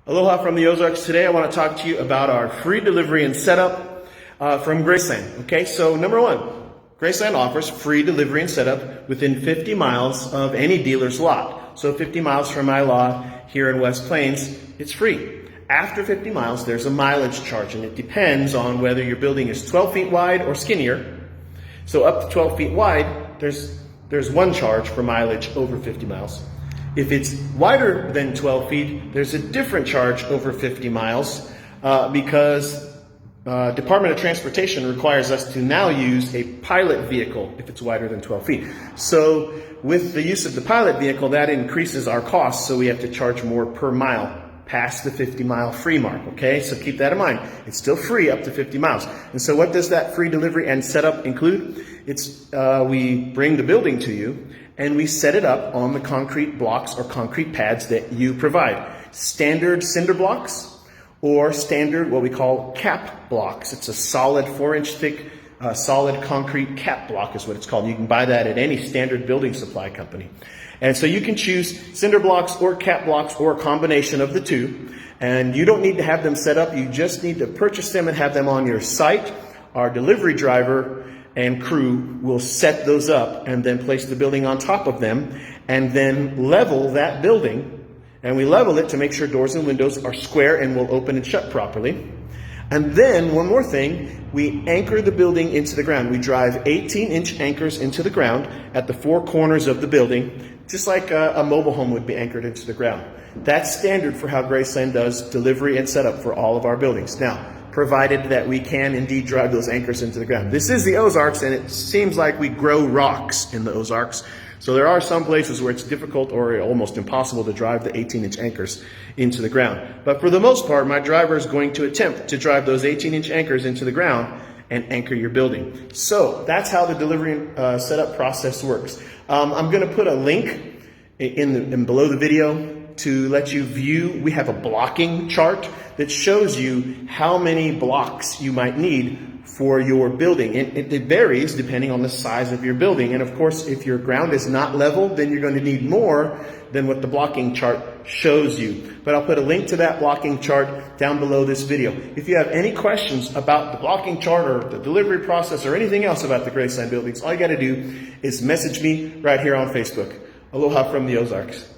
Aloha from the Ozarks. Today I want to talk to you about our free delivery and setup from Graceland. Okay, so number one, Graceland offers free delivery and setup within 50 miles of any dealer's lot. So 50 miles from my lot here in West Plains, it's free. After 50 miles, there's a mileage charge, and it depends on whether your building is 12 feet wide or skinnier. So up to 12 feet wide, there's one charge for mileage over 50 miles. If it's wider than 12 feet, there's a different charge over 50 miles because Department of Transportation requires us to now use a pilot vehicle if it's wider than 12 feet. So with the use of the pilot vehicle, that increases our costs, so we have to charge more per mile past the 50-mile free mark, okay? So keep that in mind. It's still free up to 50 miles. And so what does that free delivery and setup include? It's we bring the building to you, and we set it up on the concrete blocks or concrete pads that you provide. Standard cinder blocks or standard what we call cap blocks. It's a solid 4-inch thick solid concrete cap block is what it's called. You can buy that at any standard building supply company. And so you can choose cinder blocks or cap blocks or a combination of the two. And you don't need to have them set up. You just need to purchase them and have them on your site. Our delivery driver and crew will set those up and then place the building on top of them and then level that building. And we level it to make sure doors and windows are square and will open and shut properly. And then one more thing, we anchor the building into the ground. We drive 18-inch anchors into the ground at the four corners of the building, just like a mobile home would be anchored into the ground. That's standard for how Graceland does delivery and setup for all of our buildings. Now, provided that we can indeed drive those anchors into the ground. This is the Ozarks, and it seems like we grow rocks in the Ozarks. So there are some places where it's difficult or almost impossible to drive the 18-inch anchors into the ground. But for the most part, my driver is going to attempt to drive those 18-inch anchors into the ground and anchor your building. So that's how the delivery and setup process works. I'm going to put a link in below the video to let you view. We have a blocking chart that shows you how many blocks you might need for your building. It varies depending on the size of your building. And of course, if your ground is not level, then you're going to need more than what the blocking chart shows you. But I'll put a link to that blocking chart down below this video. If you have any questions about the blocking chart or the delivery process or anything else about the Graceland buildings, all you got to do is message me right here on Facebook. Aloha from the Ozarks.